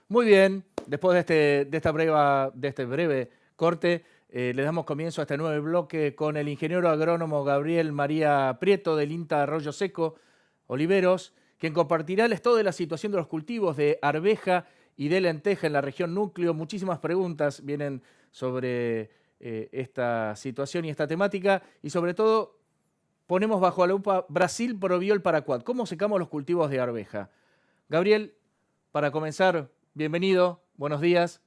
Muy bien, después de este breve corte, le damos comienzo a este nuevo bloque con el ingeniero agrónomo Gabriel María Prieto del INTA Arroyo Seco, Oliveros, quien compartirá el estado de la situación de los cultivos de arveja y de lenteja en la región núcleo. Muchísimas preguntas vienen sobre esta situación y esta temática, y sobre todo ponemos bajo la lupa Brasil prohibió el paraquat. ¿Cómo secamos los cultivos de arveja? Gabriel, para comenzar, bienvenido, buenos días.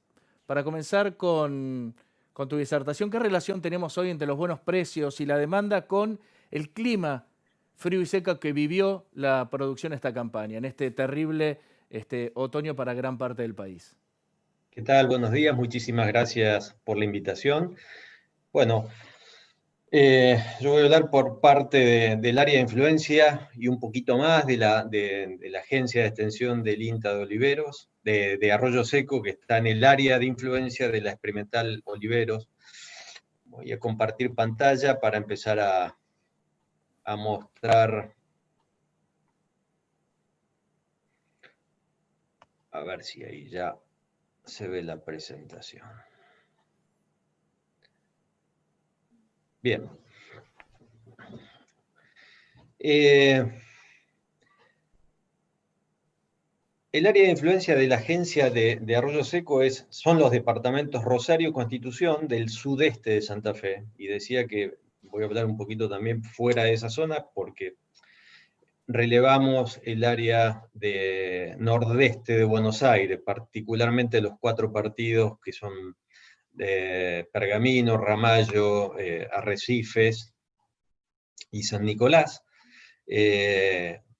Para comenzar con tu disertación, ¿qué relación tenemos hoy entre los buenos precios y la demanda con el clima frío y seco que vivió la producción de esta campaña, en este terrible otoño para gran parte del país? ¿Qué tal? Buenos días, muchísimas gracias por la invitación. Bueno, yo voy a hablar por parte del área de influencia y un poquito más de la agencia de extensión del INTA de Oliveros, de Arroyo Seco, que está en el área de influencia de la experimental Oliveros. Voy a compartir pantalla para empezar a mostrar, a ver si ahí ya se ve la presentación. Bien. El área de influencia de la agencia de Arroyo Seco son los departamentos Rosario, Constitución del sudeste de Santa Fe. Y decía que voy a hablar un poquito también fuera de esa zona porque relevamos el área de nordeste de Buenos Aires, particularmente los 4 partidos que son Pergamino, Ramallo, Arrecifes y San Nicolás.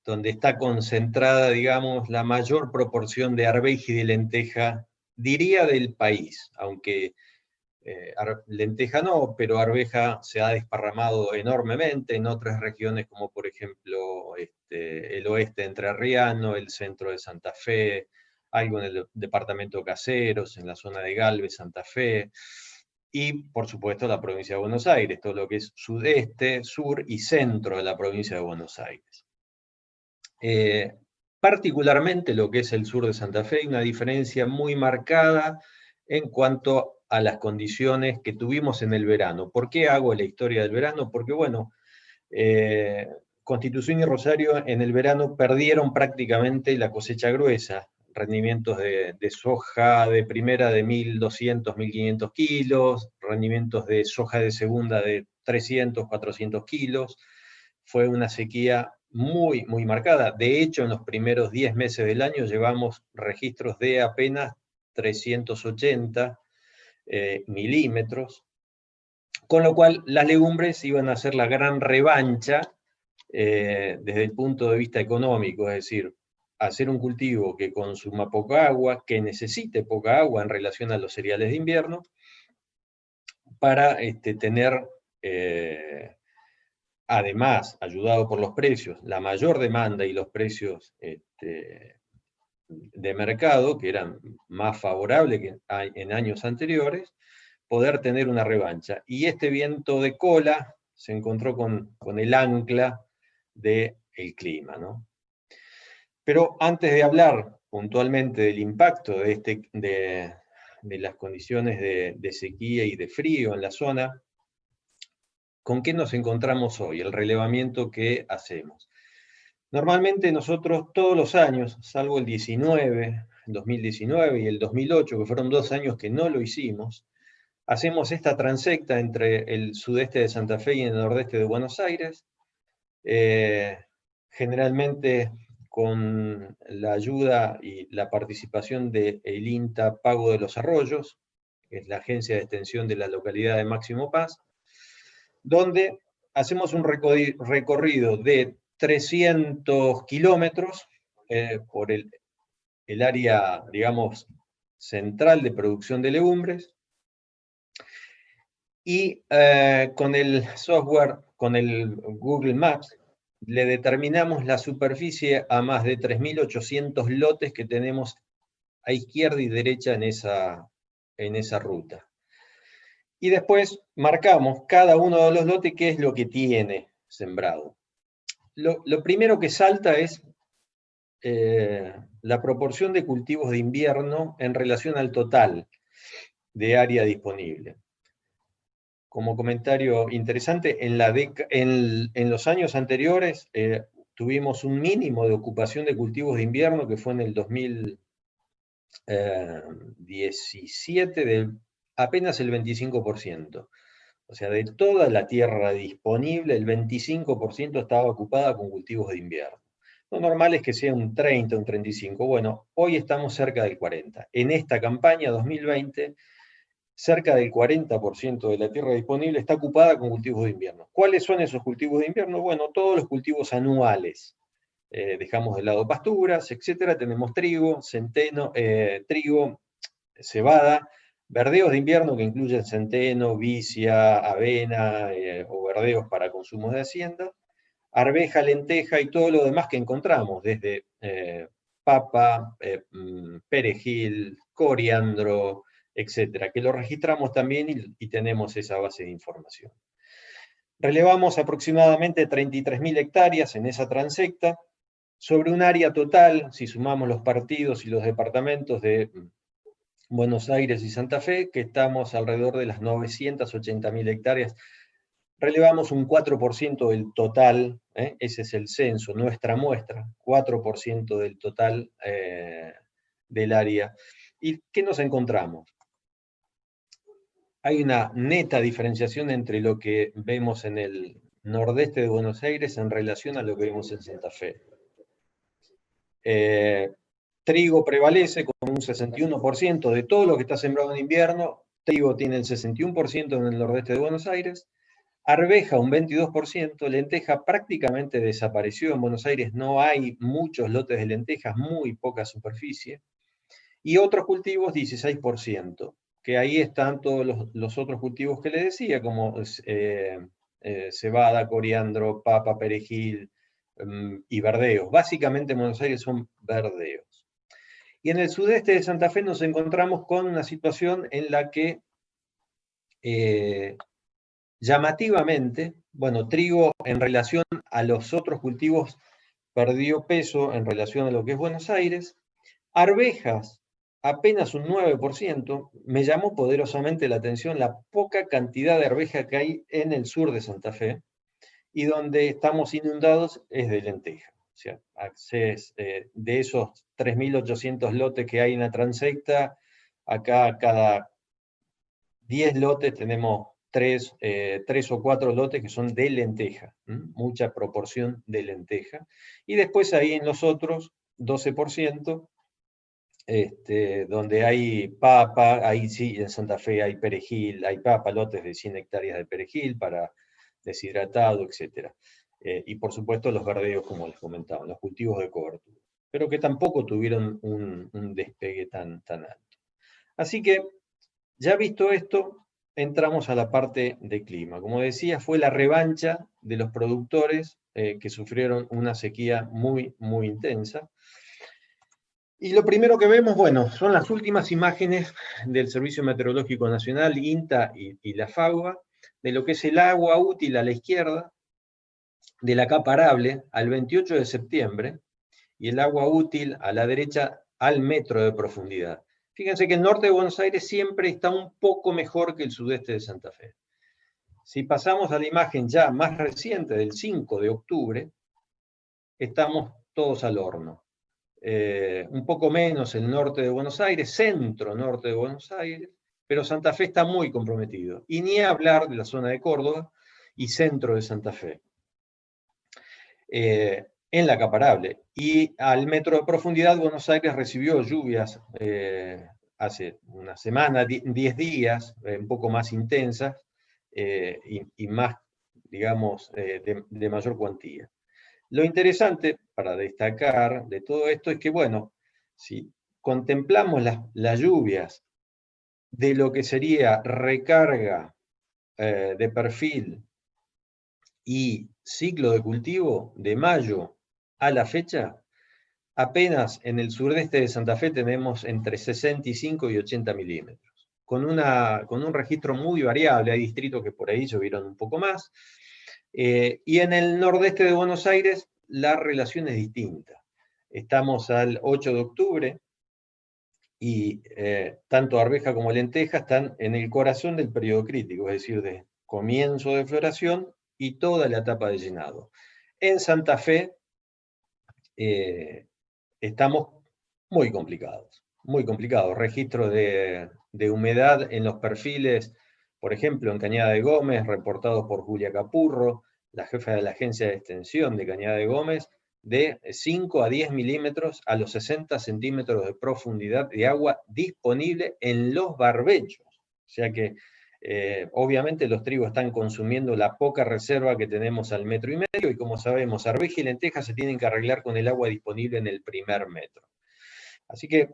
Donde está concentrada, digamos, la mayor proporción de arveja y de lenteja, diría del país, aunque lenteja no, pero arveja se ha desparramado enormemente en otras regiones, como por ejemplo el oeste entrerriano, el centro de Santa Fe, algo en el departamento Caseros, en la zona de Galvez, Santa Fe, y por supuesto la provincia de Buenos Aires, todo lo que es sudeste, sur y centro de la provincia de Buenos Aires. Particularmente lo que es el sur de Santa Fe, hay una diferencia muy marcada en cuanto a las condiciones que tuvimos en el verano. ¿Por qué hago la historia del verano? Porque, bueno, Constitución y Rosario en el verano perdieron prácticamente la cosecha gruesa, rendimientos de soja de primera de 1.200, 1.500 kilos, rendimientos de soja de segunda de 300, 400 kilos. Fue una sequía muy, muy marcada. De hecho, en los primeros 10 meses del año llevamos registros de apenas 380 milímetros, con lo cual las legumbres iban a ser la gran revancha desde el punto de vista económico, es decir, hacer un cultivo que consuma poca agua, que necesite poca agua en relación a los cereales de invierno, para tener, además, ayudado por los precios, la mayor demanda y los precios de mercado, que eran más favorables que en años anteriores, poder tener una revancha. Y este viento de cola se encontró con el ancla del clima, ¿no? Pero antes de hablar puntualmente del impacto de las condiciones de sequía y de frío en la zona, ¿con qué nos encontramos hoy? El relevamiento que hacemos. Normalmente nosotros todos los años, salvo el 2019 y el 2008, que fueron 2 años que no lo hicimos, hacemos esta transecta entre el sudeste de Santa Fe y el nordeste de Buenos Aires, generalmente con la ayuda y la participación del INTA Pago de los Arroyos, que es la agencia de extensión de la localidad de Máximo Paz, donde hacemos un recorrido de 300 kilómetros por el área, digamos, central de producción de legumbres, y con el software, con el Google Maps, le determinamos la superficie a más de 3.800 lotes que tenemos a izquierda y derecha en esa ruta. Y después marcamos cada uno de los lotes qué es lo que tiene sembrado. Lo primero que salta es la proporción de cultivos de invierno en relación al total de área disponible. Como comentario interesante, en los años anteriores tuvimos un mínimo de ocupación de cultivos de invierno que fue en el 2017 de apenas el 25%. O sea, de toda la tierra disponible, el 25% estaba ocupada con cultivos de invierno. Lo normal es que sea un 30, un 35. Bueno, hoy estamos cerca del 40. En esta campaña 2020, cerca del 40% de la tierra disponible está ocupada con cultivos de invierno. ¿Cuáles son esos cultivos de invierno? Bueno, todos los cultivos anuales. Dejamos de lado pasturas, etcétera. Tenemos trigo, centeno, trigo, cebada, verdeos de invierno que incluyen centeno, vicia, avena o verdeos para consumos de hacienda, arveja, lenteja y todo lo demás que encontramos, desde papa, perejil, coriandro, etcétera, que lo registramos también y tenemos esa base de información. Relevamos aproximadamente 33.000 hectáreas en esa transecta, sobre un área total, si sumamos los partidos y los departamentos de Buenos Aires y Santa Fe, que estamos alrededor de las 980.000 hectáreas. Relevamos un 4% del total, ese es el censo, nuestra muestra, 4% del total del área. ¿Y qué nos encontramos? Hay una neta diferenciación entre lo que vemos en el nordeste de Buenos Aires en relación a lo que vemos en Santa Fe. Trigo prevalece con un 61% de todo lo que está sembrado en invierno. Trigo tiene el 61% en el nordeste de Buenos Aires. Arveja un 22%, lenteja prácticamente desapareció en Buenos Aires, no hay muchos lotes de lentejas, muy poca superficie. Y otros cultivos 16%, que ahí están todos los otros cultivos que les decía, como cebada, coriandro, papa, perejil y verdeos. Básicamente en Buenos Aires son verdeos. Y en el sudeste de Santa Fe nos encontramos con una situación en la que llamativamente, bueno, trigo en relación a los otros cultivos perdió peso en relación a lo que es Buenos Aires. Arvejas, apenas un 9%, me llamó poderosamente la atención la poca cantidad de arveja que hay en el sur de Santa Fe, y donde estamos inundados es de lenteja. O sea, de esos 3.800 lotes que hay en la transecta, acá cada 10 lotes tenemos 3 o 4 lotes que son de lenteja, mucha proporción de lenteja. Y después ahí en los otros, 12%, donde hay papa, ahí sí, en Santa Fe hay perejil, hay papa, lotes de 100 hectáreas de perejil para deshidratado, etc. Y por supuesto los verdeos, como les comentaba, los cultivos de cobertura, pero que tampoco tuvieron un despegue tan alto. Así que, ya visto esto, entramos a la parte de clima. Como decía, fue la revancha de los productores que sufrieron una sequía muy, muy intensa. Y lo primero que vemos, bueno, son las últimas imágenes del Servicio Meteorológico Nacional, INTA y la FAUA, de lo que es el agua útil a la izquierda, de la capa arable al 28 de septiembre, y el agua útil a la derecha al metro de profundidad. Fíjense que el norte de Buenos Aires siempre está un poco mejor que el sudeste de Santa Fe. Si pasamos a la imagen ya más reciente, del 5 de octubre, estamos todos al horno. Un poco menos el norte de Buenos Aires, centro norte de Buenos Aires, pero Santa Fe está muy comprometido. Y ni hablar de la zona de Córdoba y centro de Santa Fe. En la capa arable. Y al metro de profundidad, Buenos Aires recibió lluvias hace una semana, 10 días, un poco más intensas y más, digamos, de mayor cuantía. Lo interesante para destacar de todo esto es que, bueno, si contemplamos las lluvias de lo que sería recarga de perfil y ciclo de cultivo de mayo a la fecha, apenas en el sudeste de Santa Fe tenemos entre 65 y 80 milímetros, con un registro muy variable. Hay distritos que por ahí llovieron un poco más, y en el nordeste de Buenos Aires la relación es distinta. Estamos al 8 de octubre y tanto arveja como lenteja están en el corazón del periodo crítico, es decir, de comienzo de floración y toda la etapa de llenado. En Santa Fe estamos muy complicados, muy complicados. Registros de humedad en los perfiles, por ejemplo, en Cañada de Gómez, reportados por Julia Capurro, la jefa de la agencia de extensión de Cañada de Gómez, de 5 a 10 milímetros a los 60 centímetros de profundidad de agua disponible en los barbechos. O sea que obviamente los trigos están consumiendo la poca reserva que tenemos al 1,5 metros, y como sabemos, arveja y lenteja se tienen que arreglar con el agua disponible en el primer metro. Así que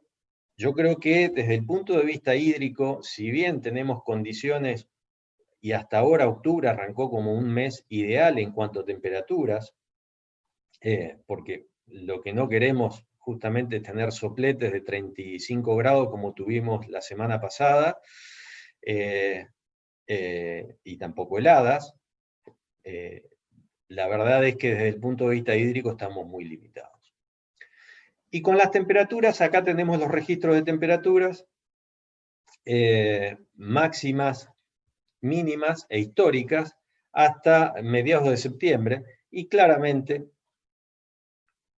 yo creo que desde el punto de vista hídrico, si bien tenemos condiciones, y hasta ahora octubre arrancó como un mes ideal en cuanto a temperaturas, porque lo que no queremos justamente es tener sopletes de 35 grados como tuvimos la semana pasada, y tampoco heladas. La verdad es que desde el punto de vista hídrico estamos muy limitados. Y con las temperaturas, acá tenemos los registros de temperaturas máximas, mínimas e históricas hasta mediados de septiembre, y claramente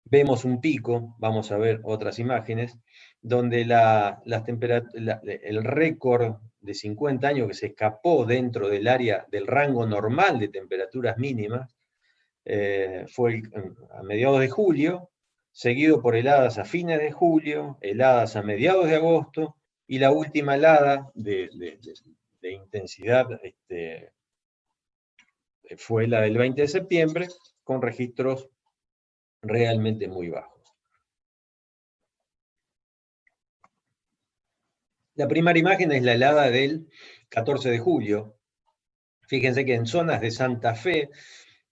vemos un pico, vamos a ver otras imágenes, donde el récord de 50 años que se escapó dentro del área del rango normal de temperaturas mínimas fue a mediados de julio, seguido por heladas a fines de julio, heladas a mediados de agosto, y la última helada de intensidad fue la del 20 de septiembre, con registros realmente muy bajos. La primera imagen es la helada del 14 de julio. Fíjense que en zonas de Santa Fe,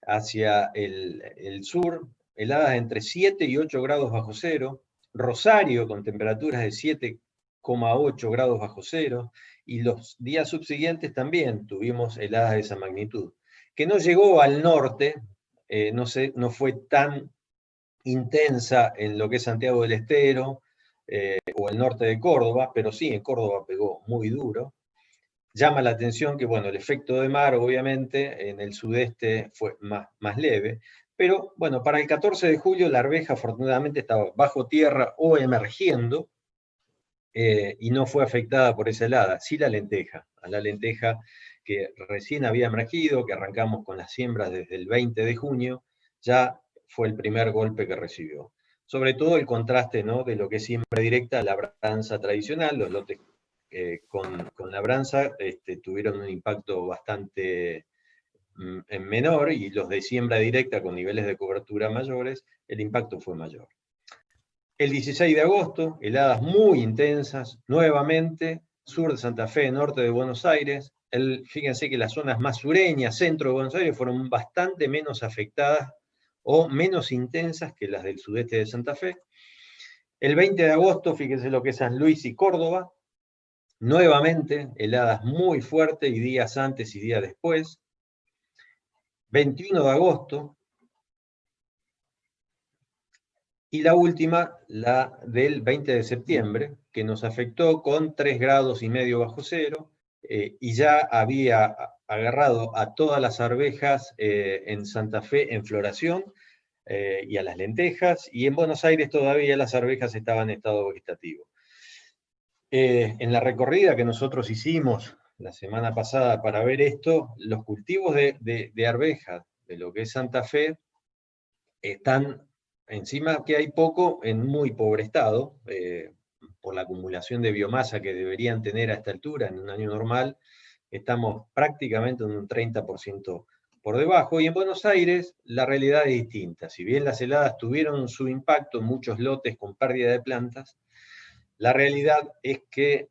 hacia el sur, heladas entre 7 y 8 grados bajo cero, Rosario con temperaturas de 7,8 grados bajo cero, y los días subsiguientes también tuvimos heladas de esa magnitud, que no llegó al norte, no fue tan intensa en lo que es Santiago del Estero o el norte de Córdoba, pero sí en Córdoba pegó muy duro. Llama la atención que, bueno, el efecto de mar, obviamente, en el sudeste fue más leve, pero, bueno, para el 14 de julio la arveja afortunadamente estaba bajo tierra o emergiendo y no fue afectada por esa helada. Sí la lenteja, a la lenteja que recién había emergido, que arrancamos con las siembras desde el 20 de junio, ya fue el primer golpe que recibió. Sobre todo el contraste, ¿no?, de lo que es siembra directa a labranza tradicional. Los lotes con labranza tuvieron un impacto bastante menor, y los de siembra directa con niveles de cobertura mayores, el impacto fue mayor. El 16 de agosto, heladas muy intensas, nuevamente, sur de Santa Fe, norte de Buenos Aires. Fíjense que las zonas más sureñas, centro de Buenos Aires, fueron bastante menos afectadas o menos intensas que las del sudeste de Santa Fe. El 20 de agosto, fíjense lo que es San Luis y Córdoba, nuevamente heladas muy fuertes, y días antes y días después. 21 de agosto, y la última, la del 20 de septiembre, que nos afectó con 3,5 grados bajo cero, y ya había agarrado a todas las arvejas en Santa Fe en floración, y a las lentejas, y en Buenos Aires todavía las arvejas estaban en estado vegetativo. En la recorrida que nosotros hicimos la semana pasada para ver esto, los cultivos de arvejas de lo que es Santa Fe están, encima que hay poco, en muy pobre estado, por la acumulación de biomasa que deberían tener a esta altura en un año normal. Estamos prácticamente en un 30% por debajo, y en Buenos Aires la realidad es distinta. Si bien las heladas tuvieron su impacto en muchos lotes con pérdida de plantas, la realidad es que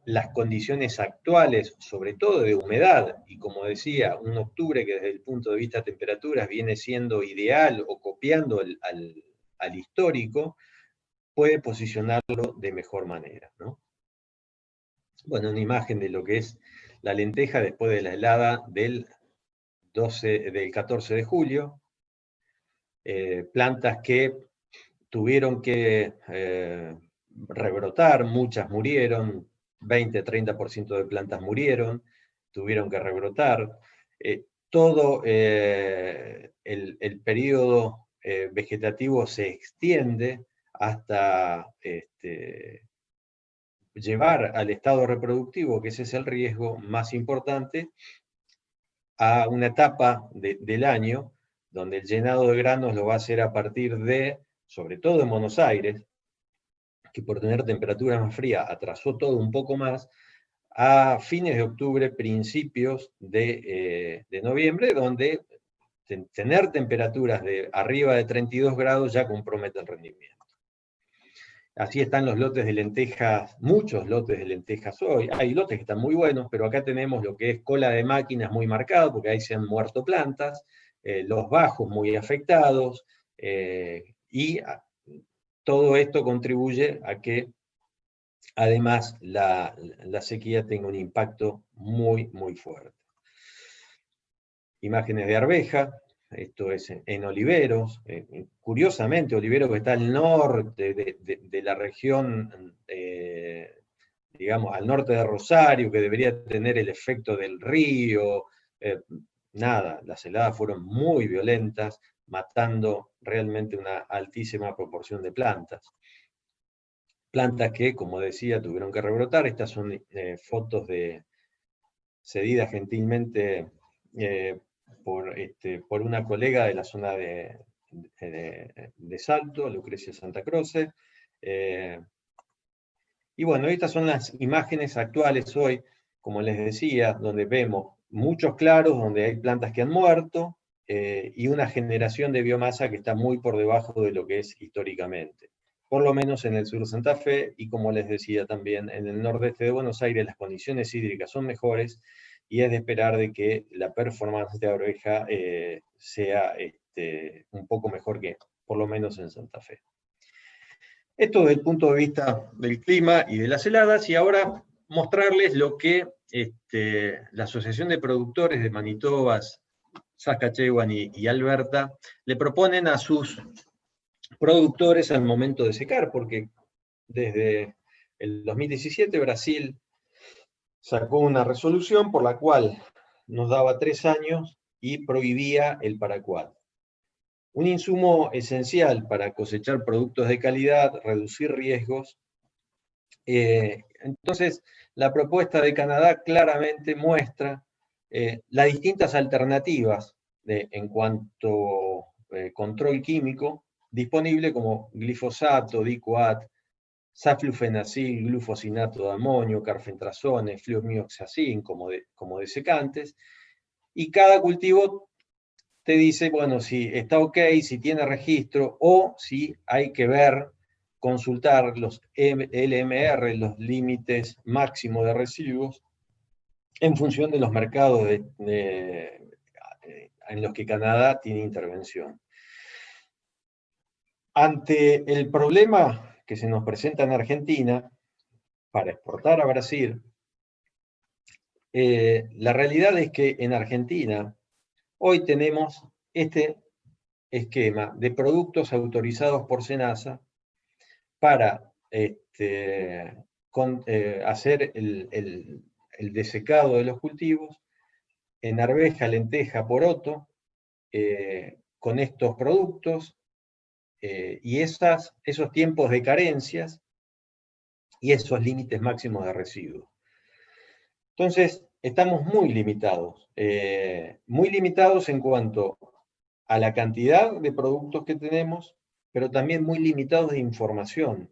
las condiciones actuales, sobre todo de humedad, y como decía, un octubre que desde el punto de vista de temperaturas viene siendo ideal o copiando al histórico, puede posicionarlo de mejor manera, ¿no? Bueno, una imagen de lo que es la lenteja después de la helada del 14 de julio. plantas que tuvieron que rebrotar, muchas murieron, 20-30% de plantas murieron, tuvieron que rebrotar. Todo el periodo vegetativo se extiende hasta llevar al estado reproductivo, que ese es el riesgo más importante, a una etapa del año donde el llenado de granos lo va a hacer a partir de, sobre todo en Buenos Aires, que por tener temperaturas más frías atrasó todo un poco más, a fines de octubre, principios de noviembre, donde tener temperaturas de arriba de 32 grados ya compromete el rendimiento. Así están los lotes de lentejas, muchos lotes de lentejas hoy. Hay lotes que están muy buenos, pero acá tenemos lo que es cola de máquinas muy marcado, porque ahí se han muerto plantas, los bajos muy afectados, y todo esto contribuye a que además la sequía tenga un impacto muy, muy fuerte. Imágenes de arveja, esto es en oliveros, curiosamente olivero que está al norte de la región, digamos, al norte de Rosario, que debería tener el efecto del río, nada, las heladas fueron muy violentas, matando realmente una altísima proporción de plantas. Plantas que, como decía, tuvieron que rebrotar. Estas son fotos cedidas gentilmente por una colega de la zona de Salto, Lucrecia Santa Croce. Y bueno, estas son las imágenes actuales hoy, como les decía, donde vemos muchos claros, donde hay plantas que han muerto, y una generación de biomasa que está muy por debajo de lo que es históricamente. Por lo menos en el sur de Santa Fe, y como les decía también, en el nordeste de Buenos Aires las condiciones hídricas son mejores, y es de esperar de que la performance de arveja sea un poco mejor que por lo menos en Santa Fe. Esto desde el punto de vista del clima y de las heladas, y ahora mostrarles lo que la Asociación de Productores de Manitoba, Saskatchewan y Alberta le proponen a sus productores al momento de secar, porque desde el 2017 Brasil sacó una resolución por la cual nos daba 3 años y prohibía el paraquat. Un insumo esencial para cosechar productos de calidad, reducir riesgos. Entonces, la propuesta de Canadá claramente muestra las distintas alternativas en cuanto a control químico disponible, como glifosato, dicoat, saflufenacil, glufosinato de amonio, carfentrazone, fluomioxacin como desecantes, y cada cultivo te dice, bueno, si está ok, si tiene registro, o si hay que ver, consultar los LMR, los límites máximos de residuos, en función de los mercados en los que Canadá tiene intervención. Ante el problema que se nos presenta en Argentina, para exportar a Brasil, la realidad es que en Argentina hoy tenemos este esquema de productos autorizados por SENASA para hacer el desecado de los cultivos en arveja, lenteja, poroto, con estos productos y esos tiempos de carencias y esos límites máximos de residuos. Entonces, estamos muy limitados en cuanto a la cantidad de productos que tenemos, pero también muy limitados de información.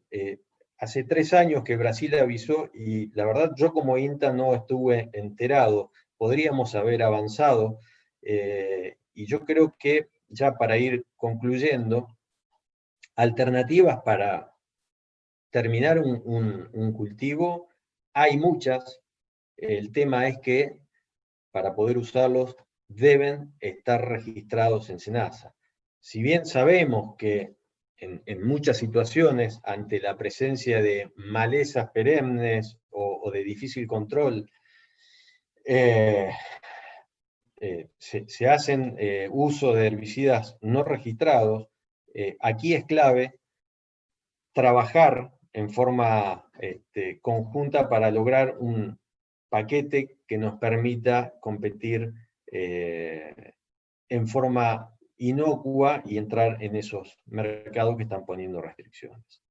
Hace 3 años que Brasil avisó, y la verdad yo como INTA no estuve enterado, podríamos haber avanzado, y yo creo que ya para ir concluyendo, alternativas para terminar un cultivo, hay muchas. El tema es que para poder usarlos deben estar registrados en SENASA. Si bien sabemos que en muchas situaciones, ante la presencia de malezas perennes o de difícil control, se hacen uso de herbicidas no registrados, aquí es clave trabajar en forma conjunta para lograr un paquete que nos permita competir en forma inocua y entrar en esos mercados que están poniendo restricciones.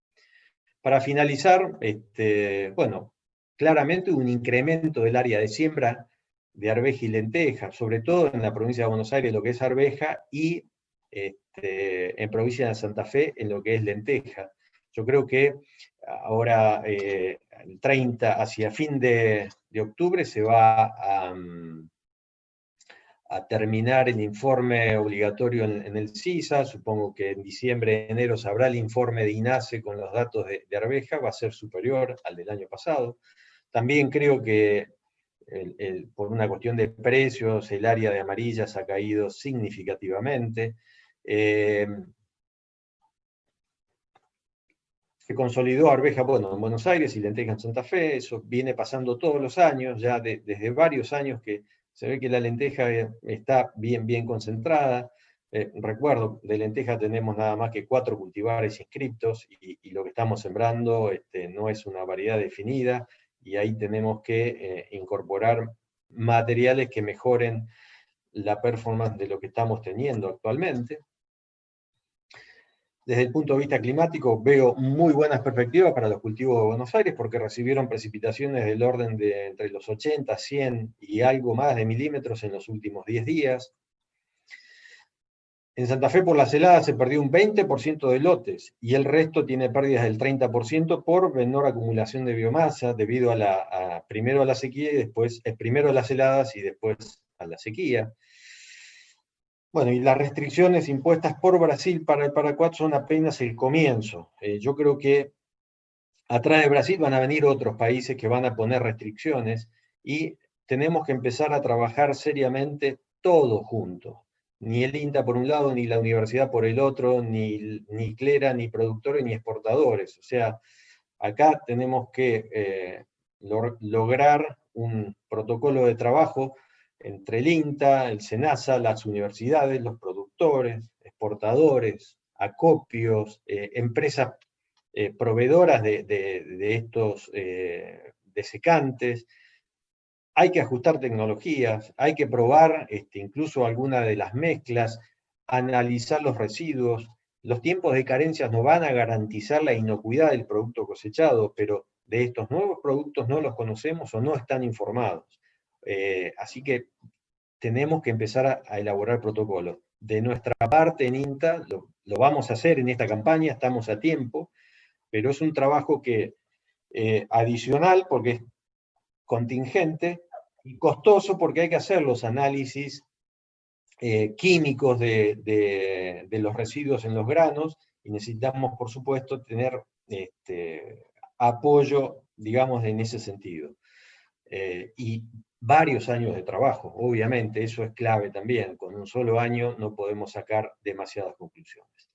Para finalizar, bueno, claramente un incremento del área de siembra de arveja y lenteja, sobre todo en la provincia de Buenos Aires, lo que es arveja, y en provincia de Santa Fe, en lo que es lenteja. Yo creo que ahora, el 30, hacia fin de octubre, se va a terminar el informe obligatorio en el CISA. Supongo que en diciembre, enero se habrá el informe de INASE con los datos de arveja, va a ser superior al del año pasado. También creo que por una cuestión de precios, el área de amarillas ha caído significativamente. Se consolidó arveja, bueno, en Buenos Aires y lenteja en Santa Fe. Eso viene pasando todos los años, ya desde varios años que se ve que la lenteja está bien concentrada. Recuerdo, de lenteja tenemos nada más que 4 cultivares inscriptos, y lo que estamos sembrando no es una variedad definida, y ahí tenemos que incorporar materiales que mejoren la performance de lo que estamos teniendo actualmente. Desde el punto de vista climático, veo muy buenas perspectivas para los cultivos de Buenos Aires, porque recibieron precipitaciones del orden de entre los 80, 100 y algo más de milímetros en los últimos 10 días. En Santa Fe, por las heladas, se perdió un 20% de lotes, y el resto tiene pérdidas del 30% por menor acumulación de biomasa, debido primero a la sequía, y después, primero a las heladas y después a la sequía. Bueno, y las restricciones impuestas por Brasil para el paraquat son apenas el comienzo. Yo creo que atrás de Brasil van a venir otros países que van a poner restricciones, y tenemos que empezar a trabajar seriamente todos juntos. Ni el INTA por un lado, ni la universidad por el otro, ni CLERA, ni productores, ni exportadores. O sea, acá tenemos que lograr un protocolo de trabajo entre el INTA, el SENASA, las universidades, los productores, exportadores, acopios, empresas proveedoras de estos desecantes. Hay que ajustar tecnologías, hay que probar incluso alguna de las mezclas, analizar los residuos. Los tiempos de carencias no van a garantizar la inocuidad del producto cosechado, pero de estos nuevos productos no los conocemos o no están informados. Así que tenemos que empezar a elaborar protocolos. De nuestra parte en INTA lo vamos a hacer en esta campaña, estamos a tiempo, pero es un trabajo que adicional, porque es contingente, y costoso, porque hay que hacer los análisis químicos de los residuos en los granos, y necesitamos, por supuesto, tener apoyo, digamos, en ese sentido. Y varios años de trabajo, obviamente, eso es clave también. Con un solo año no podemos sacar demasiadas conclusiones.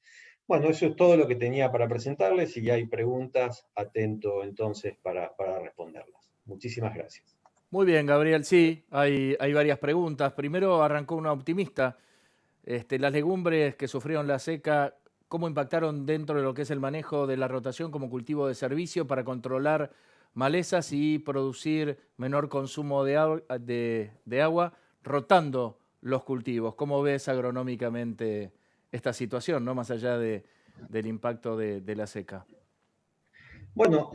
Bueno, eso es todo lo que tenía para presentarles. Si hay preguntas, atento entonces para responderlas. Muchísimas gracias. Muy bien, Gabriel. Sí, hay varias preguntas. Primero arrancó una optimista. Las legumbres que sufrieron la seca, ¿cómo impactaron dentro de lo que es el manejo de la rotación como cultivo de servicio para controlar malezas y producir menor consumo de agua rotando los cultivos? ¿Cómo ves agronómicamente esta situación, ¿no? Más allá del impacto de la seca? Bueno,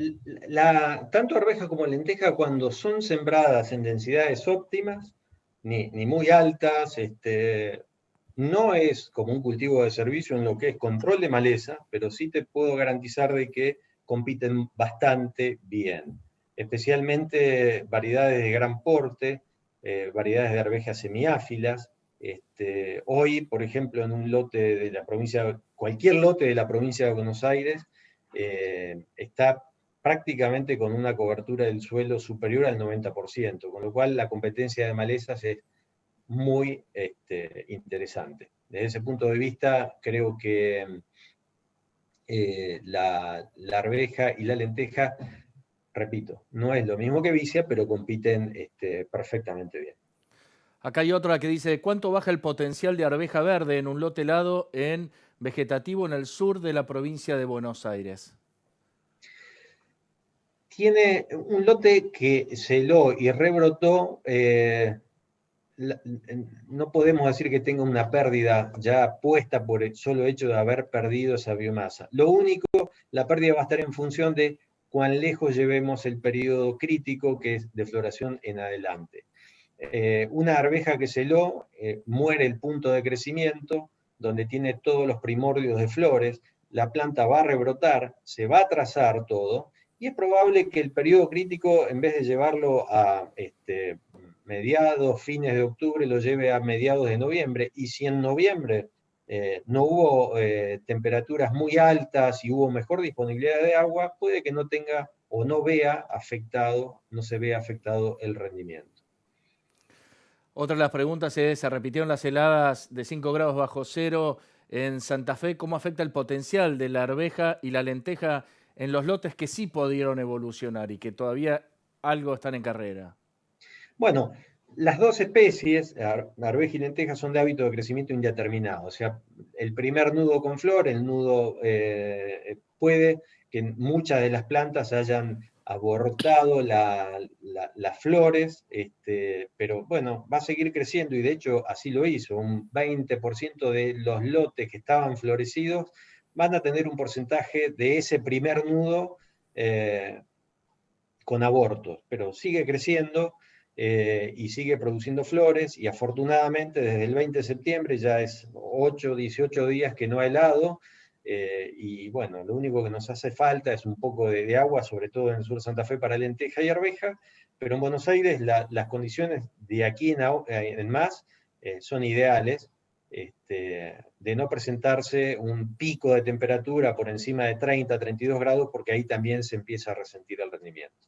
tanto arveja como lenteja, cuando son sembradas en densidades óptimas, ni muy altas, no es como un cultivo de servicio en lo que es control de maleza, pero sí te puedo garantizar de que compiten bastante bien. Especialmente variedades de gran porte, variedades de arvejas semiáfilas. Hoy, por ejemplo, en un lote de la provincia, cualquier lote de la provincia de Buenos Aires, está prácticamente con una cobertura del suelo superior al 90%, con lo cual la competencia de malezas es muy interesante. Desde ese punto de vista, creo que la arveja y la lenteja, repito, no es lo mismo que vicia, pero compiten perfectamente bien. Acá hay otra que dice, ¿cuánto baja el potencial de arveja verde en un lote helado en vegetativo en el sur de la provincia de Buenos Aires? Tiene un lote que se heló y rebrotó, no podemos decir que tenga una pérdida ya puesta por el solo hecho de haber perdido esa biomasa. Lo único, la pérdida va a estar en función de cuán lejos llevemos el periodo crítico, que es de floración en adelante. Una arveja que se heló, muere el punto de crecimiento, donde tiene todos los primordios de flores, la planta va a rebrotar, se va a trazar todo, y es probable que el periodo crítico, en vez de llevarlo a mediados, fines de octubre, lo lleve a mediados de noviembre. Y si en noviembre no hubo temperaturas muy altas y hubo mejor disponibilidad de agua, puede que no tenga o no se vea afectado el rendimiento. Otra de las preguntas es, se repitieron las heladas de 5 grados bajo cero en Santa Fe, ¿cómo afecta el potencial de la arveja y la lenteja en los lotes que sí pudieron evolucionar y que todavía algo están en carrera? Bueno, las dos especies, arveja y lenteja, son de hábito de crecimiento indeterminado. O sea, el primer nudo con flor, el nudo puede que muchas de las plantas hayan abortado las flores, pero bueno, va a seguir creciendo y de hecho así lo hizo. Un 20% de los lotes que estaban florecidos van a tener un porcentaje de ese primer nudo con abortos, pero sigue creciendo y sigue produciendo flores, y afortunadamente desde el 20 de septiembre ya es 8, 18 días que no ha helado, y bueno, lo único que nos hace falta es un poco de agua, sobre todo en el sur de Santa Fe para lenteja y arveja, pero en Buenos Aires las condiciones de aquí en más son ideales. De no presentarse un pico de temperatura por encima de 30, 32 grados, porque ahí también se empieza a resentir el rendimiento.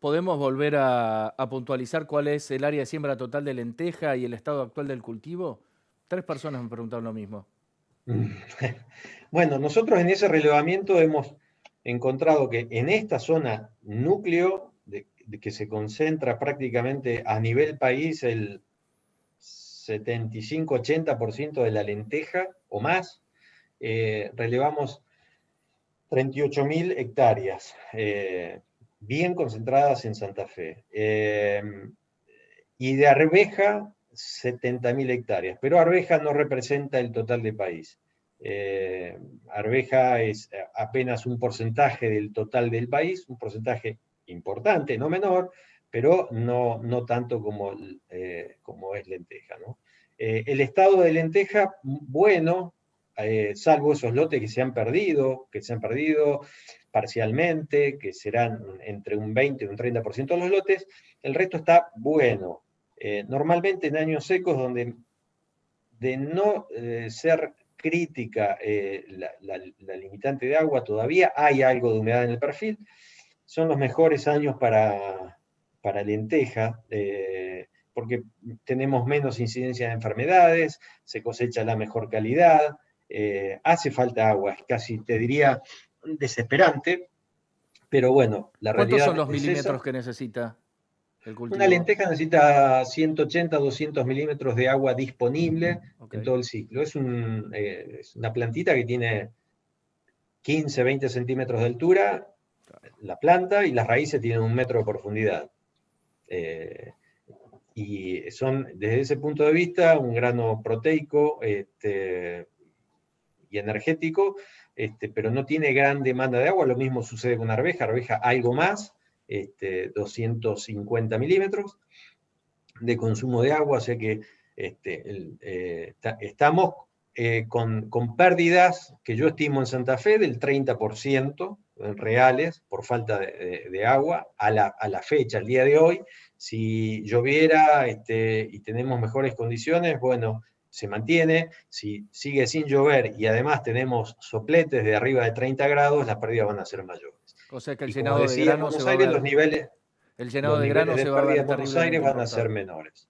¿Podemos volver a puntualizar cuál es el área de siembra total de lenteja y el estado actual del cultivo? 3 personas me preguntaron lo mismo. Bueno, nosotros en ese relevamiento hemos encontrado que en esta zona núcleo, de que se concentra prácticamente a nivel país el 75-80% de la lenteja o más, relevamos 38.000 hectáreas, bien concentradas en Santa Fe. Y de arveja, 70.000 hectáreas. Pero arveja no representa el total del país. Arveja es apenas un porcentaje del total del país, un porcentaje importante, no menor, pero no tanto como es lenteja, ¿no? El estado de lenteja, bueno, salvo esos lotes que se han perdido parcialmente, que serán entre un 20 y un 30% de los lotes, el resto está bueno. Normalmente en años secos, donde de no ser crítica la limitante de agua, todavía hay algo de humedad en el perfil, son los mejores años para lenteja, porque tenemos menos incidencia de enfermedades, se cosecha la mejor calidad, hace falta agua, es casi, te diría, desesperante, pero bueno, la ¿Cuántos son realidad los es esa. milímetros que necesita el Una cultivo? lenteja necesita 180, 200 milímetros de agua disponible en Okay. todo el ciclo. Es una plantita que tiene 15, 20 centímetros de altura, la planta, y las raíces tienen 1 metro de profundidad. Y son, desde ese punto de vista, un grano proteico y energético, pero no tiene gran demanda de agua. Lo mismo sucede con arveja algo más, 250 milímetros de consumo de agua, o sea que estamos con pérdidas que yo estimo en Santa Fe del 30% reales por falta de agua a la fecha, al día de hoy. Si lloviera y tenemos mejores condiciones, bueno, se mantiene. Si sigue sin llover y además tenemos sopletes de arriba de 30 grados, las pérdidas van a ser mayores. O sea que el Y como llenado de decía, en grano se Buenos va a Aires ver, el llenado los de niveles grano de se va a pérdida ver en Buenos Aires terriblemente van a ser impactado. menores.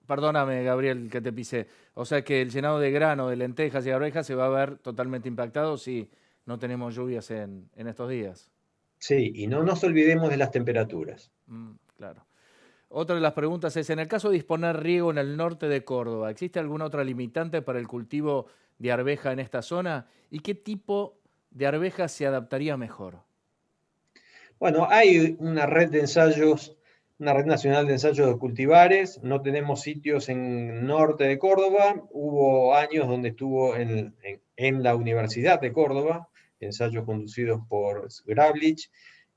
Perdóname, Gabriel, que te pisé. O sea que el llenado de grano, de lentejas y arvejas se va a ver totalmente impactado si no tenemos lluvias en estos días. Sí, y no nos olvidemos de las temperaturas. Claro. Otra de las preguntas es, en el caso de disponer riego en el norte de Córdoba, ¿existe alguna otra limitante para el cultivo de arveja en esta zona? ¿Y qué tipo de arveja se adaptaría mejor? Bueno, hay una red de ensayos, una red nacional de ensayos de cultivares. No tenemos sitios en norte de Córdoba. Hubo años donde estuvo en la Universidad de Córdoba, ensayos conducidos por Gravlich.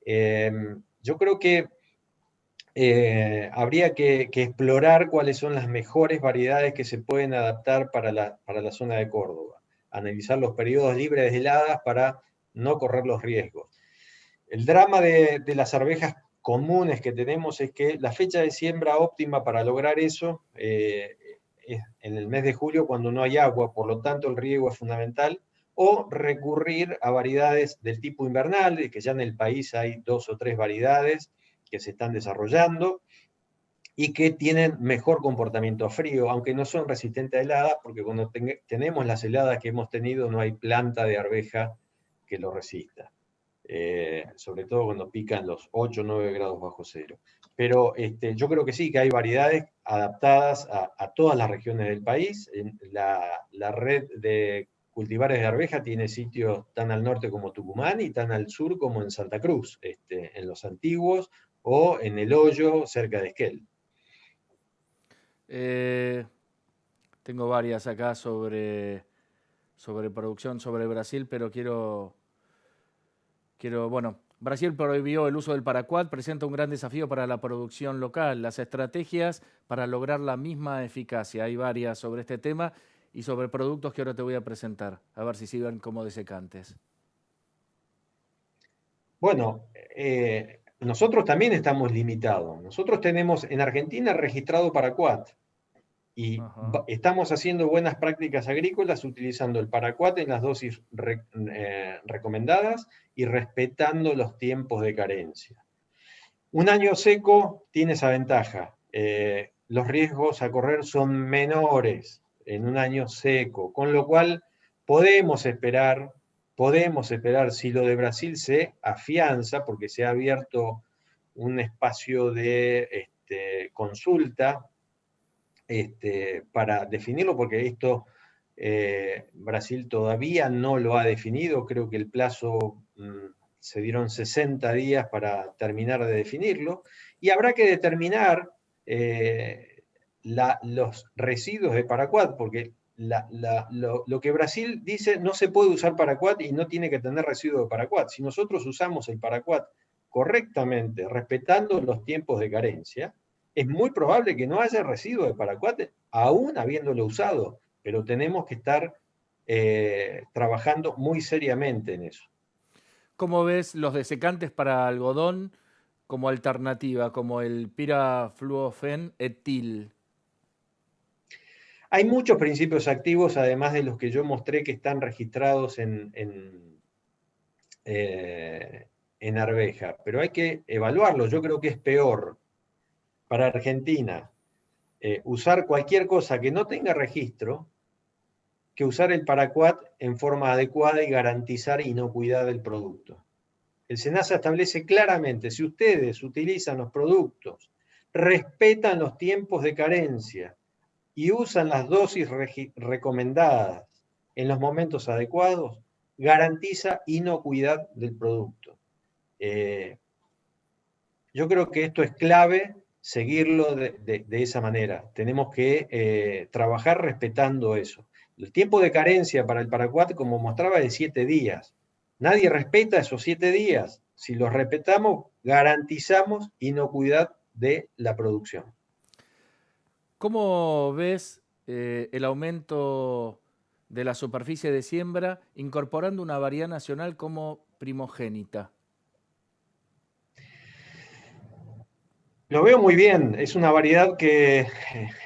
Yo creo que habría que explorar cuáles son las mejores variedades que se pueden adaptar para la zona de Córdoba. Analizar los periodos libres de heladas para no correr los riesgos. El drama de las arvejas comunes que tenemos es que la fecha de siembra óptima para lograr eso es en el mes de julio, cuando no hay agua, por lo tanto el riego es fundamental, o recurrir a variedades del tipo invernal, de que ya en el país hay 2 o 3 variedades que se están desarrollando y que tienen mejor comportamiento a frío, aunque no son resistentes a heladas, porque cuando tenemos las heladas que hemos tenido no hay planta de arveja que lo resista. Sobre todo cuando pican los 8 o 9 grados bajo cero. Pero yo creo que sí, que hay variedades adaptadas a todas las regiones del país. La red de cultivares de arveja tiene sitios tan al norte como Tucumán y tan al sur como en Santa Cruz, en los antiguos o en El Hoyo, cerca de Esquel. Tengo varias acá sobre producción, sobre Brasil, pero bueno, Brasil prohibió el uso del paraquat, presenta un gran desafío para la producción local. Las estrategias para lograr la misma eficacia. Hay varias sobre este tema y sobre productos que ahora te voy a presentar. A ver si sirven como desecantes. Bueno, nosotros también estamos limitados. Nosotros tenemos en Argentina registrado paraquat y estamos haciendo buenas prácticas agrícolas utilizando el paraquat en las dosis recomendadas y respetando los tiempos de carencia. Un año seco tiene esa ventaja. Los riesgos a correr son menores en un año seco, con lo cual podemos esperar si lo de Brasil se afianza, porque se ha abierto un espacio de consulta para definirlo, porque esto Brasil todavía no lo ha definido. Creo que el plazo se dieron 60 días para terminar de definirlo, y habrá que determinar los residuos de paraquat, porque lo que Brasil dice, no se puede usar paraquat y no tiene que tener residuos de paraquat. Si nosotros usamos el paraquat correctamente, respetando los tiempos de carencia, es muy probable que no haya residuos de paraquat, aún habiéndolo usado, pero tenemos que estar trabajando muy seriamente en eso. ¿Cómo ves los desecantes para algodón como alternativa, como el pirafluofen etil? Hay muchos principios activos, además de los que yo mostré, que están registrados en arveja, pero hay que evaluarlo. Yo creo que es peor para Argentina usar cualquier cosa que no tenga registro que usar el paraquat en forma adecuada y garantizar inocuidad del producto. El SENASA establece claramente, si ustedes utilizan los productos, respetan los tiempos de carencia y usan las dosis recomendadas en los momentos adecuados, garantiza inocuidad del producto. Yo creo que esto es clave, seguirlo de esa manera. Tenemos que trabajar respetando eso. El tiempo de carencia para el paraquat, como mostraba, es de 7 días. Nadie respeta esos 7 días. Si los respetamos, garantizamos inocuidad de la producción. ¿Cómo ves el aumento de la superficie de siembra incorporando una variedad nacional como primogénita? Lo veo muy bien. Es una variedad que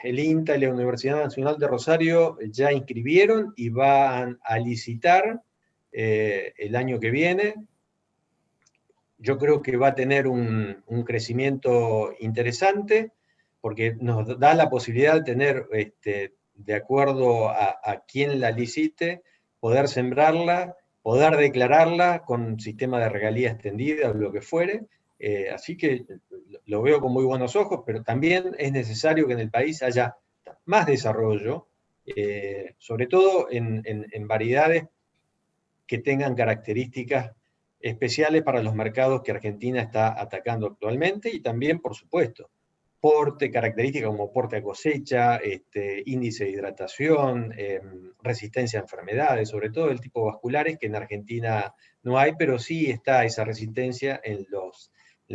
el INTA y la Universidad Nacional de Rosario ya inscribieron y van a licitar el año que viene. Yo creo que va a tener un crecimiento interesante, porque nos da la posibilidad de tener, de acuerdo a quién la licite, poder sembrarla, poder declararla con sistema de regalía extendida o lo que fuere, Así que lo veo con muy buenos ojos, pero también es necesario que en el país haya más desarrollo, sobre todo en variedades que tengan características especiales para los mercados que Argentina está atacando actualmente y también, por supuesto, características como porte a cosecha, índice de hidratación, resistencia a enfermedades, sobre todo el tipo vasculares, que en Argentina no hay, pero sí está esa resistencia en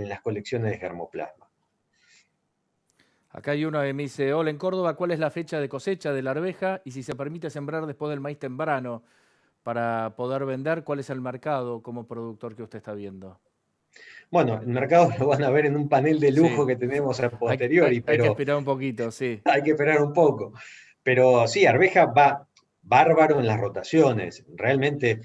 las colecciones de germoplasma. Acá hay uno que me dice, hola, en Córdoba, ¿cuál es la fecha de cosecha de la arveja? Y si se permite sembrar después del maíz temprano para poder vender, ¿cuál es el mercado como productor que usted está viendo? Bueno, el mercado lo van a ver en un panel de Sí, lujo que tenemos a hay, hay- posteriori, hay que pero esperar un poquito, sí. hay que esperar un poco. Pero sí, arveja va bárbaro en las rotaciones. Realmente,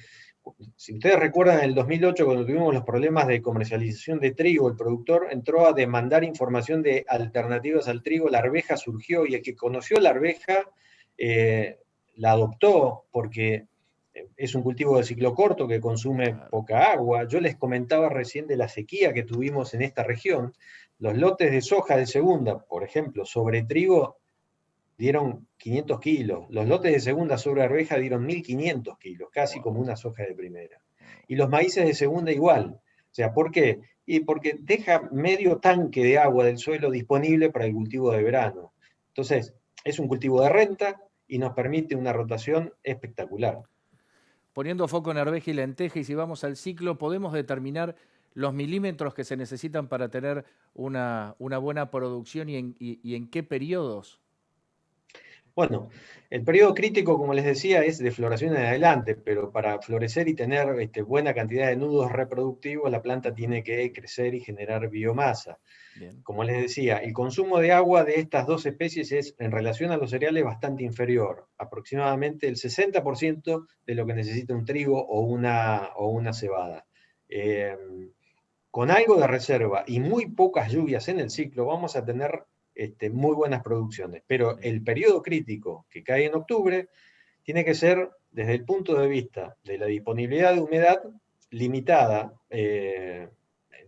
si ustedes recuerdan, en el 2008, cuando tuvimos los problemas de comercialización de trigo, el productor entró a demandar información de alternativas al trigo, la arveja surgió y el que conoció la arveja la adoptó porque es un cultivo de ciclo corto que consume Claro. poca agua. Yo les comentaba recién de la sequía que tuvimos en esta región. Los lotes de soja de segunda, por ejemplo, sobre trigo, dieron 500 kilos. Los lotes de segunda sobre arveja dieron 1.500 kilos, casi como Wow. una soja de primera. Y los maíces de segunda igual. O sea, ¿por qué? Y porque deja medio tanque de agua del suelo disponible para el cultivo de verano. Entonces, es un cultivo de renta y nos permite una rotación espectacular. Poniendo foco en arveja y lenteja, y si vamos al ciclo, podemos determinar los milímetros que se necesitan para tener una buena producción y en qué periodos. Bueno, el periodo crítico, como les decía, es de floración en adelante, pero para florecer y tener buena cantidad de nudos reproductivos, la planta tiene que crecer y generar biomasa. Bien. Como les decía, el consumo de agua de estas dos especies es, en relación a los cereales, bastante inferior, aproximadamente el 60% de lo que necesita un trigo o una cebada. Eh, con algo de reserva y muy pocas lluvias en el ciclo, vamos a tener muy buenas producciones. Pero Bien. el periodo crítico que cae en octubre tiene que ser, desde el punto de vista de la disponibilidad de humedad, limitada, en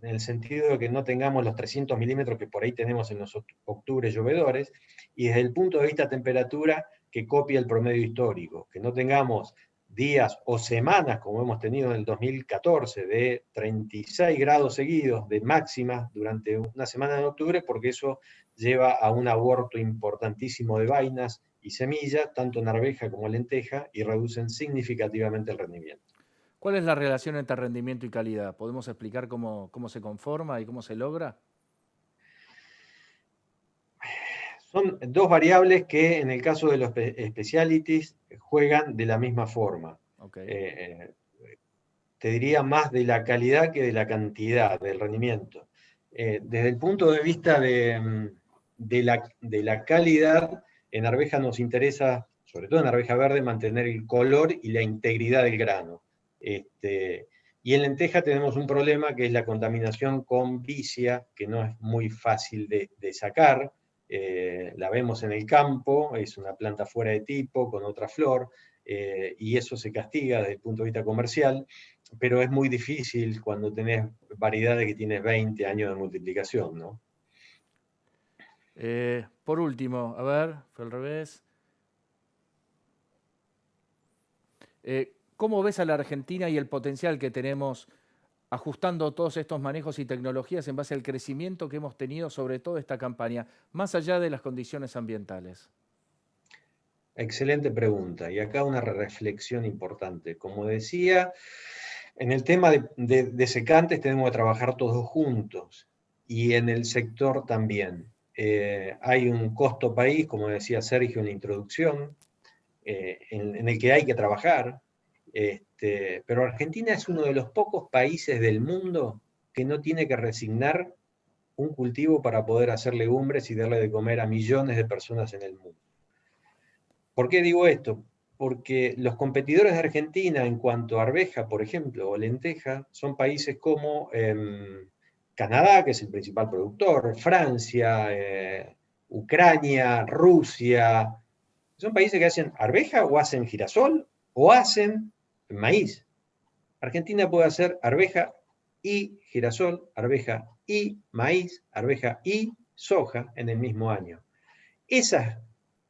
el sentido de que no tengamos los 300 milímetros que por ahí tenemos en los octubres llovedores, y desde el punto de vista de temperatura, que copie el promedio histórico, que no tengamos días o semanas, como hemos tenido en el 2014, de 36 grados seguidos de máxima durante una semana de octubre, porque eso lleva a un aborto importantísimo de vainas y semillas, tanto en arveja como en lenteja, y reducen significativamente el rendimiento. ¿Cuál es la relación entre rendimiento y calidad? ¿Podemos explicar cómo se conforma y cómo se logra? Son dos variables que en el caso de los specialities juegan de la misma forma. Ok. Eh, Te diría más de la calidad que de la cantidad, del rendimiento. Desde el punto de vista de la calidad, en arveja nos interesa, sobre todo en arveja verde, mantener el color y la integridad del grano. Y en lenteja tenemos un problema que es la contaminación con vicia, que no es muy fácil de sacar. La vemos en el campo, es una planta fuera de tipo, con otra flor, y eso se castiga desde el punto de vista comercial, pero es muy difícil cuando tenés variedades que tienes 20 años de multiplicación, ¿no? Por último, a ver, fue al revés. ¿Cómo ves a la Argentina y el potencial que tenemos ajustando todos estos manejos y tecnologías en base al crecimiento que hemos tenido sobre todo esta campaña, más allá de las condiciones ambientales? Excelente pregunta. Y acá una reflexión importante. Como decía, en el tema de secantes tenemos que trabajar todos juntos y en el sector también. Hay un costo país, como decía Sergio en la introducción, en el que hay que trabajar, pero Argentina es uno de los pocos países del mundo que no tiene que resignar un cultivo para poder hacer legumbres y darle de comer a millones de personas en el mundo. ¿Por qué digo esto? Porque los competidores de Argentina en cuanto a arveja, por ejemplo, o lenteja, son países como Canadá, que es el principal productor, Francia, Ucrania, Rusia. Son países que hacen arveja o hacen girasol o hacen maíz. Argentina puede hacer arveja y girasol, arveja y maíz, arveja y soja en el mismo año. Esas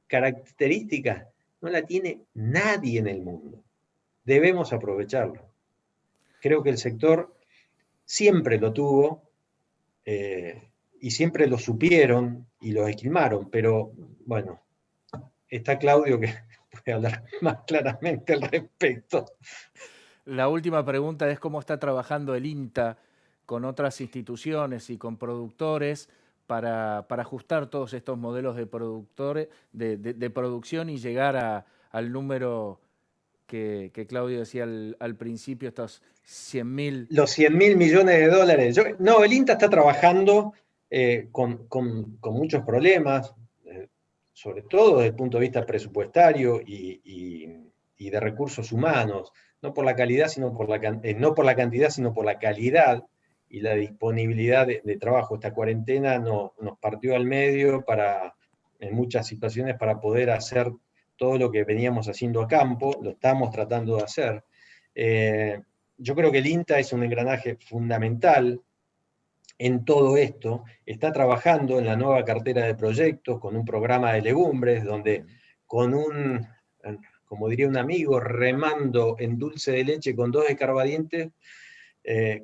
características no la tiene nadie en el mundo. Debemos aprovecharlo. Creo que el sector siempre lo tuvo y siempre lo supieron y lo esquimaron, pero bueno, está Claudio que puede hablar más claramente al respecto. La última pregunta es cómo está trabajando el INTA con otras instituciones y con productores para ajustar todos estos modelos de productores de producción y llegar al número que Claudio decía al principio, estos 100.000. Los 100.000 millones de dólares. No, el INTA está trabajando con muchos problemas, sobre todo desde el punto de vista presupuestario y de recursos humanos, no por la calidad, no por la cantidad, sino por la calidad y la disponibilidad de trabajo. Esta cuarentena nos partió al medio en muchas situaciones para poder hacer todo lo que veníamos haciendo a campo, lo estamos tratando de hacer. Yo creo que el INTA es un engranaje fundamental en todo esto. Está trabajando en la nueva cartera de proyectos con un programa de legumbres donde como diría un amigo, remando en dulce de leche con 2 escarbadientes,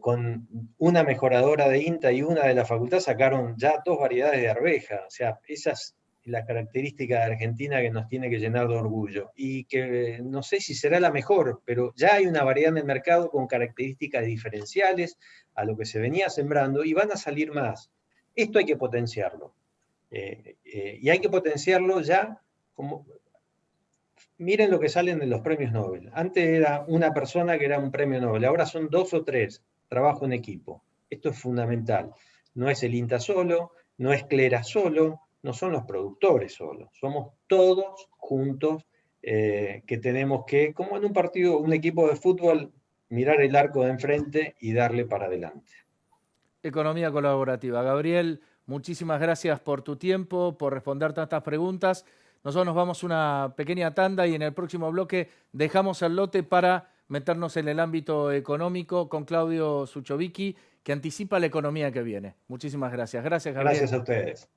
con una mejoradora de INTA y una de la facultad sacaron ya 2 variedades de arveja. O sea, esa es la característica de Argentina que nos tiene que llenar de orgullo. Y que no sé si será la mejor, pero ya hay una variedad en el mercado con características diferenciales a lo que se venía sembrando y van a salir más. Esto hay que potenciarlo. Y hay que potenciarlo ya como... Miren lo que salen de los premios Nobel. Antes era una persona que era un premio Nobel, ahora son 2 o 3. Trabajo en equipo. Esto es fundamental. No es el INTA solo, no es Clera solo, no son los productores solo. Somos todos juntos que tenemos que, como en un partido, un equipo de fútbol, mirar el arco de enfrente y darle para adelante. Economía colaborativa. Gabriel, muchísimas gracias por tu tiempo, por responder tantas preguntas. Nosotros nos vamos a una pequeña tanda y en el próximo bloque dejamos el lote para meternos en el ámbito económico con Claudio Suchovicki, que anticipa la economía que viene. Muchísimas gracias. Gracias, Gabriel. Gracias a ustedes.